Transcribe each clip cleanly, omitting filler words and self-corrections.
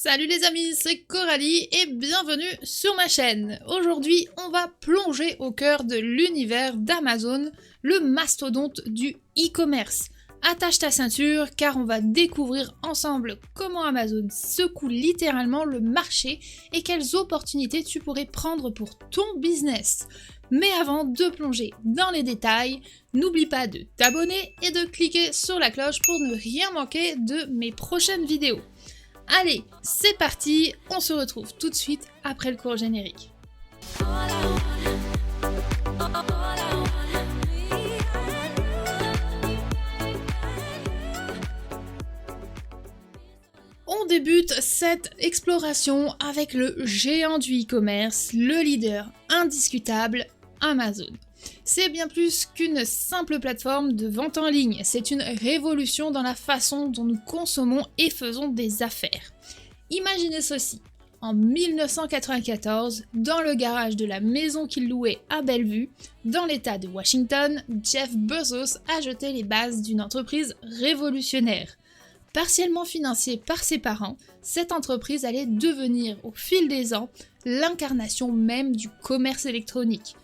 Salut les amis, c'est Coralie et bienvenue sur ma chaîne. Aujourd'hui, on va plonger au cœur de l'univers d'Amazon, le mastodonte du e-commerce. Attache ta ceinture car on va découvrir ensemble comment Amazon secoue littéralement le marché et quelles opportunités tu pourrais prendre pour ton business. Mais avant de plonger dans les détails, n'oublie pas de t'abonner et de cliquer sur la cloche pour ne rien manquer de mes prochaines vidéos. Allez, c'est parti, on se retrouve tout de suite après le court générique. On débute cette exploration avec le géant du e-commerce, le leader indiscutable, Amazon. C'est bien plus qu'une simple plateforme de vente en ligne, c'est une révolution dans la façon dont nous consommons et faisons des affaires. Imaginez ceci, en 1994, dans le garage de la maison qu'il louait à Bellevue, dans l'état de Washington, Jeff Bezos a jeté les bases d'une entreprise révolutionnaire. Partiellement financée par ses parents, cette entreprise allait devenir au fil des ans l'incarnation même du commerce électronique.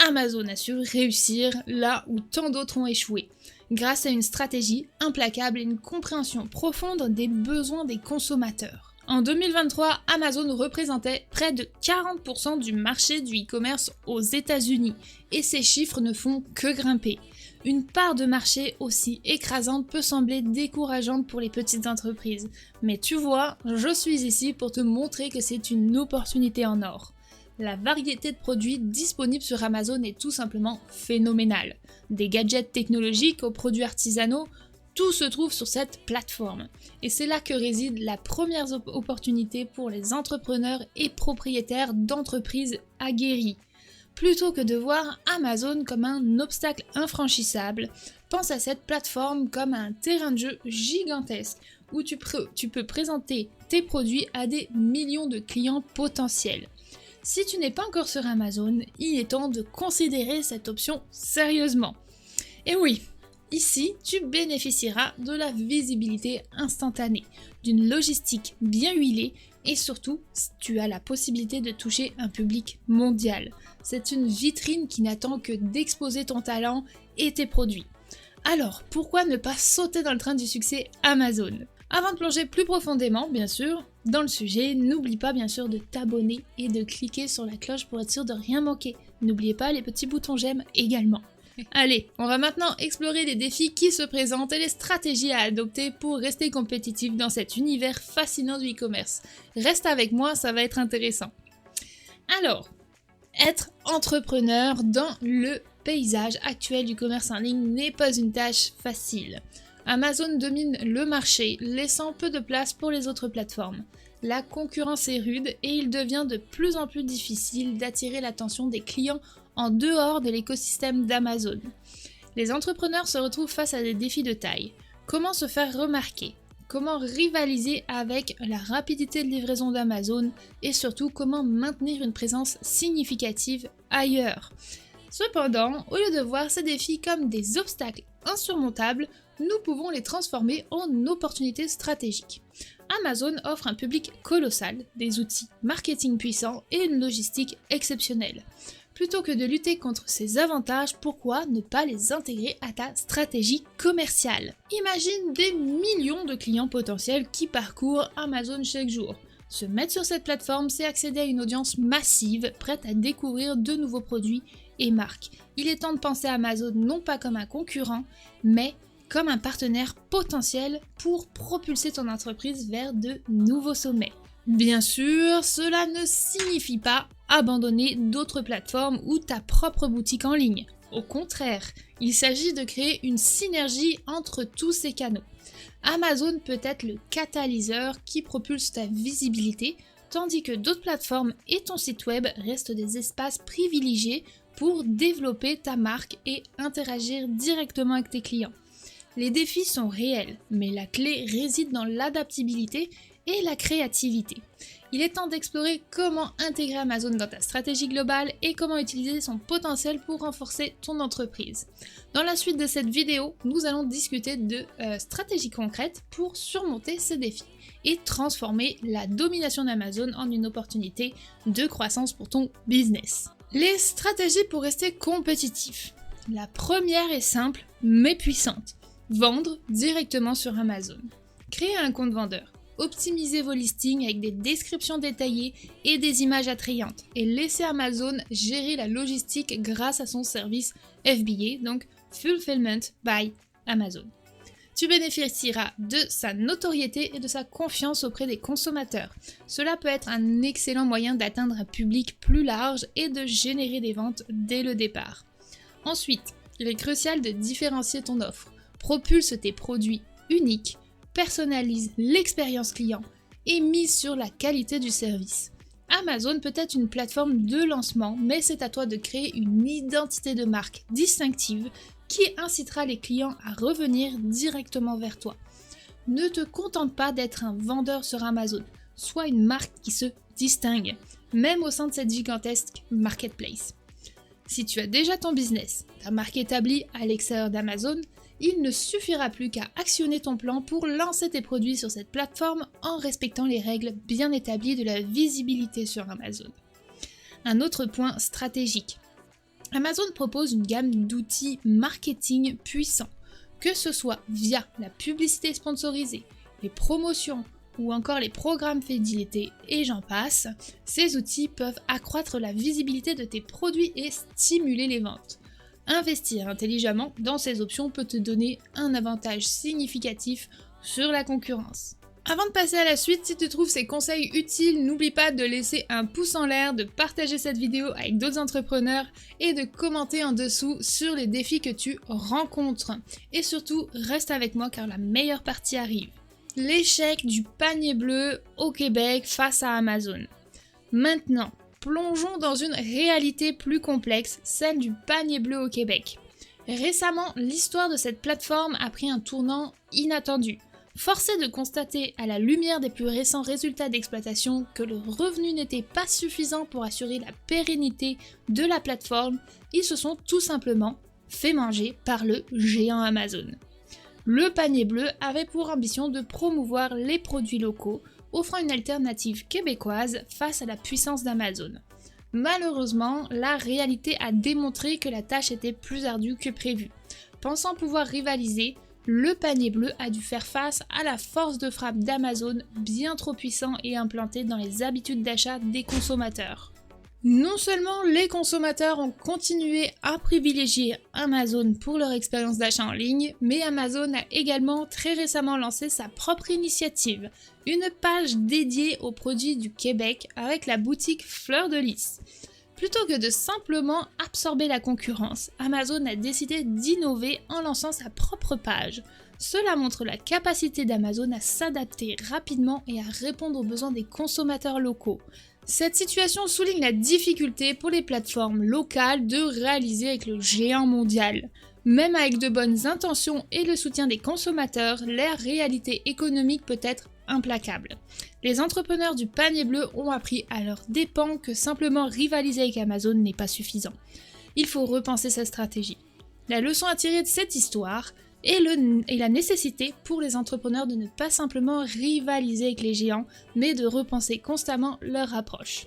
Amazon a su réussir là où tant d'autres ont échoué, grâce à une stratégie implacable et une compréhension profonde des besoins des consommateurs. En 2023, Amazon représentait près de 40% du marché du e-commerce aux États-Unis, et ces chiffres ne font que grimper. Une part de marché aussi écrasante peut sembler décourageante pour les petites entreprises, mais tu vois, je suis ici pour te montrer que c'est une opportunité en or. La variété de produits disponibles sur Amazon est tout simplement phénoménale. Des gadgets technologiques aux produits artisanaux, tout se trouve sur cette plateforme. Et c'est là que réside la première opportunité pour les entrepreneurs et propriétaires d'entreprises aguerris. Plutôt que de voir Amazon comme un obstacle infranchissable, pense à cette plateforme comme un terrain de jeu gigantesque où tu peux présenter tes produits à des millions de clients potentiels. Si tu n'es pas encore sur Amazon, il est temps de considérer cette option sérieusement. Et oui, ici, tu bénéficieras de la visibilité instantanée, d'une logistique bien huilée et surtout, tu as la possibilité de toucher un public mondial. C'est une vitrine qui n'attend que d'exposer ton talent et tes produits. Alors, pourquoi ne pas sauter dans le train du succès Amazon ? Avant de plonger plus profondément, bien sûr, dans le sujet, n'oublie pas bien sûr de t'abonner et de cliquer sur la cloche pour être sûr de rien manquer. N'oubliez pas les petits boutons j'aime également. Allez, on va maintenant explorer les défis qui se présentent et les stratégies à adopter pour rester compétitif dans cet univers fascinant du e-commerce. Reste avec moi, ça va être intéressant. Alors, être entrepreneur dans le paysage actuel du commerce en ligne n'est pas une tâche facile. Amazon domine le marché, laissant peu de place pour les autres plateformes. La concurrence est rude et il devient de plus en plus difficile d'attirer l'attention des clients en dehors de l'écosystème d'Amazon. Les entrepreneurs se retrouvent face à des défis de taille. Comment se faire remarquer ? Comment rivaliser avec la rapidité de livraison d'Amazon et surtout comment maintenir une présence significative ailleurs ? Cependant, au lieu de voir ces défis comme des obstacles insurmontables, nous pouvons les transformer en opportunités stratégiques. Amazon offre un public colossal, des outils marketing puissants et une logistique exceptionnelle. Plutôt que de lutter contre ces avantages, pourquoi ne pas les intégrer à ta stratégie commerciale ? Imagine des millions de clients potentiels qui parcourent Amazon chaque jour. Se mettre sur cette plateforme, c'est accéder à une audience massive, prête à découvrir de nouveaux produits et marques. Il est temps de penser à Amazon non pas comme un concurrent, mais comme un partenaire potentiel pour propulser ton entreprise vers de nouveaux sommets. Bien sûr, cela ne signifie pas abandonner d'autres plateformes ou ta propre boutique en ligne. Au contraire, il s'agit de créer une synergie entre tous ces canaux. Amazon peut être le catalyseur qui propulse ta visibilité, tandis que d'autres plateformes et ton site web restent des espaces privilégiés pour développer ta marque et interagir directement avec tes clients. Les défis sont réels, mais la clé réside dans l'adaptabilité et la créativité. il est temps d'explorer comment intégrer Amazon dans ta stratégie globale et comment utiliser son potentiel pour renforcer ton entreprise. Dans la suite de cette vidéo, nous allons discuter de stratégies concrètes pour surmonter ces défis et transformer la domination d'Amazon en une opportunité de croissance pour ton business. Les stratégies pour rester compétitif. La première est simple mais puissante. Vendre directement sur Amazon. Créez un compte vendeur. Optimisez vos listings avec des descriptions détaillées et des images attrayantes et laissez Amazon gérer la logistique grâce à son service FBA, donc Fulfillment by Amazon. Tu bénéficieras de sa notoriété et de sa confiance auprès des consommateurs. Cela peut être un excellent moyen d'atteindre un public plus large et de générer des ventes dès le départ. Ensuite, il est crucial de différencier ton offre. Propulse tes produits uniques, personnalise l'expérience client et mise sur la qualité du service. Amazon peut être une plateforme de lancement, mais c'est à toi de créer une identité de marque distinctive qui incitera les clients à revenir directement vers toi. Ne te contente pas d'être un vendeur sur Amazon, sois une marque qui se distingue, même au sein de cette gigantesque marketplace. Si tu as déjà ton business, ta marque établie à l'extérieur d'Amazon, il ne suffira plus qu'à actionner ton plan pour lancer tes produits sur cette plateforme en respectant les règles bien établies de la visibilité sur Amazon. Un autre point stratégique. Amazon propose une gamme d'outils marketing puissants, que ce soit via la publicité sponsorisée, les promotions ou encore les programmes fidélité et j'en passe. Ces outils peuvent accroître la visibilité de tes produits et stimuler les ventes. Investir intelligemment dans ces options peut te donner un avantage significatif sur la concurrence. Avant de passer à la suite, si tu trouves ces conseils utiles, n'oublie pas de laisser un pouce en l'air, de partager cette vidéo avec d'autres entrepreneurs et de commenter en dessous sur les défis que tu rencontres. Et surtout, reste avec moi car la meilleure partie arrive. L'échec du panier bleu au Québec face à Amazon. Maintenant, plongeons dans une réalité plus complexe, celle du panier bleu au Québec. Récemment, l'histoire de cette plateforme a pris un tournant inattendu. Force est de constater, à la lumière des plus récents résultats d'exploitation, que le revenu n'était pas suffisant pour assurer la pérennité de la plateforme, ils se sont tout simplement fait manger par le géant Amazon. Le panier bleu avait pour ambition de promouvoir les produits locaux, offrant une alternative québécoise face à la puissance d'Amazon. Malheureusement, la réalité a démontré que la tâche était plus ardue que prévu. Pensant pouvoir rivaliser, le panier bleu a dû faire face à la force de frappe d'Amazon, bien trop puissant et implanté dans les habitudes d'achat des consommateurs. Non seulement les consommateurs ont continué à privilégier Amazon pour leur expérience d'achat en ligne, mais Amazon a également très récemment lancé sa propre initiative, une page dédiée aux produits du Québec avec la boutique Fleur de Lys. Plutôt que de simplement absorber la concurrence, Amazon a décidé d'innover en lançant sa propre page. Cela montre la capacité d'Amazon à s'adapter rapidement et à répondre aux besoins des consommateurs locaux. Cette situation souligne la difficulté pour les plateformes locales de réaliser avec le géant mondial. Même avec de bonnes intentions et le soutien des consommateurs, la réalité économique peut être implacable. Les entrepreneurs du panier bleu ont appris à leurs dépens que simplement rivaliser avec Amazon n'est pas suffisant. Il faut repenser sa stratégie. La leçon à tirer de cette histoire est la nécessité pour les entrepreneurs de ne pas simplement rivaliser avec les géants, mais de repenser constamment leur approche.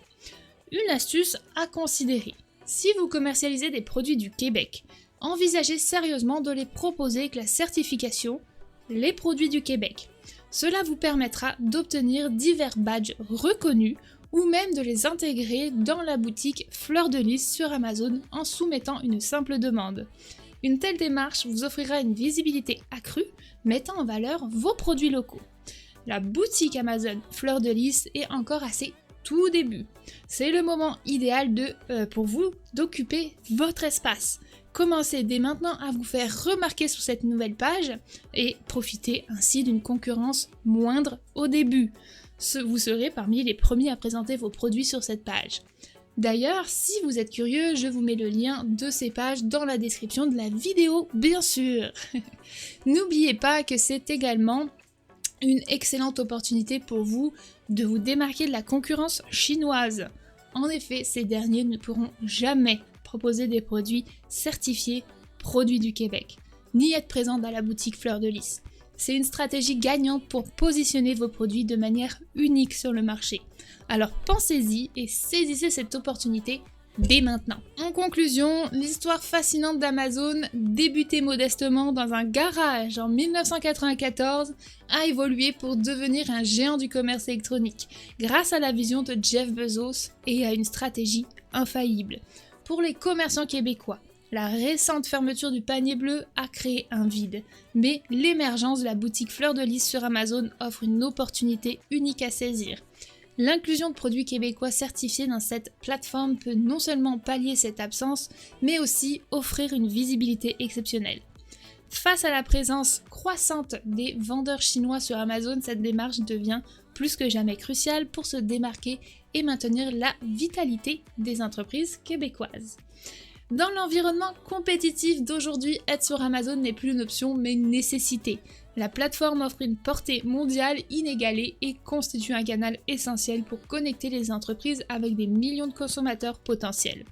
Une astuce à considérer. Si vous commercialisez des produits du Québec, envisagez sérieusement de les proposer avec la certification « Les produits du Québec ». Cela vous permettra d'obtenir divers badges reconnus ou même de les intégrer dans la boutique Fleur de Lys sur Amazon en soumettant une simple demande. Une telle démarche vous offrira une visibilité accrue, mettant en valeur vos produits locaux. La boutique Amazon Fleur de Lys est encore à ses tout débuts. C'est le moment idéal pour vous d'occuper votre espace. Commencez dès maintenant à vous faire remarquer sur cette nouvelle page et profitez ainsi d'une concurrence moindre au début. Vous serez parmi les premiers à présenter vos produits sur cette page. D'ailleurs, si vous êtes curieux, je vous mets le lien de ces pages dans la description de la vidéo, bien sûr. N'oubliez pas que c'est également Une excellente opportunité pour vous de vous démarquer de la concurrence chinoise. En effet, ces derniers ne pourront jamais proposer des produits certifiés produits du Québec, ni être présents dans la boutique Fleur de Lys. C'est une stratégie gagnante pour positionner vos produits de manière unique sur le marché. Alors pensez-y et saisissez cette opportunité dès maintenant. En conclusion, l'histoire fascinante d'Amazon, débutée modestement dans un garage en 1994, a évolué pour devenir un géant du commerce électronique, grâce à la vision de Jeff Bezos et à une stratégie infaillible. Pour les commerçants québécois, la récente fermeture du panier bleu a créé un vide, mais l'émergence de la boutique Fleur de Lys sur Amazon offre une opportunité unique à saisir. L'inclusion de produits québécois certifiés dans cette plateforme peut non seulement pallier cette absence, mais aussi offrir une visibilité exceptionnelle. Face à la présence croissante des vendeurs chinois sur Amazon, cette démarche devient plus que jamais cruciale pour se démarquer et maintenir la vitalité des entreprises québécoises. Dans l'environnement compétitif d'aujourd'hui, être sur Amazon n'est plus une option mais une nécessité. La plateforme offre une portée mondiale inégalée et constitue un canal essentiel pour connecter les entreprises avec des millions de consommateurs potentiels.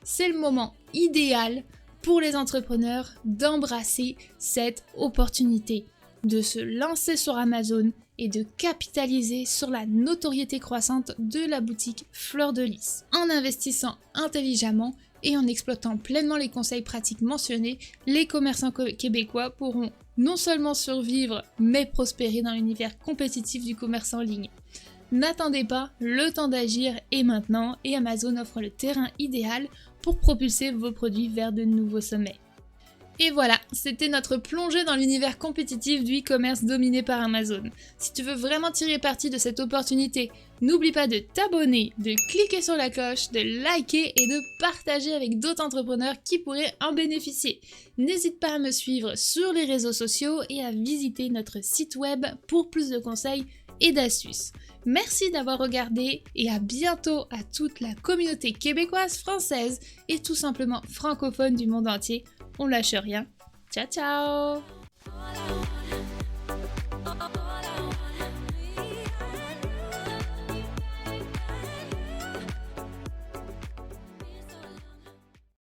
C'est le moment idéal pour les entrepreneurs d'embrasser cette opportunité, de se lancer sur Amazon et de capitaliser sur la notoriété croissante de la boutique Fleur de Lys. En investissant intelligemment et en exploitant pleinement les conseils pratiques mentionnés, les commerçants québécois pourront non seulement survivre, mais prospérer dans l'univers compétitif du commerce en ligne. N'attendez pas, le temps d'agir est maintenant et Amazon offre le terrain idéal pour propulser vos produits vers de nouveaux sommets. Et voilà, c'était notre plongée dans l'univers compétitif du e-commerce dominé par Amazon. Si tu veux vraiment tirer parti de cette opportunité, n'oublie pas de t'abonner, de cliquer sur la cloche, de liker et de partager avec d'autres entrepreneurs qui pourraient en bénéficier. N'hésite pas à me suivre sur les réseaux sociaux et à visiter notre site web pour plus de conseils et d'astuces. Merci d'avoir regardé et à bientôt à toute la communauté québécoise, française et tout simplement francophone du monde entier. On lâche rien. Ciao ciao!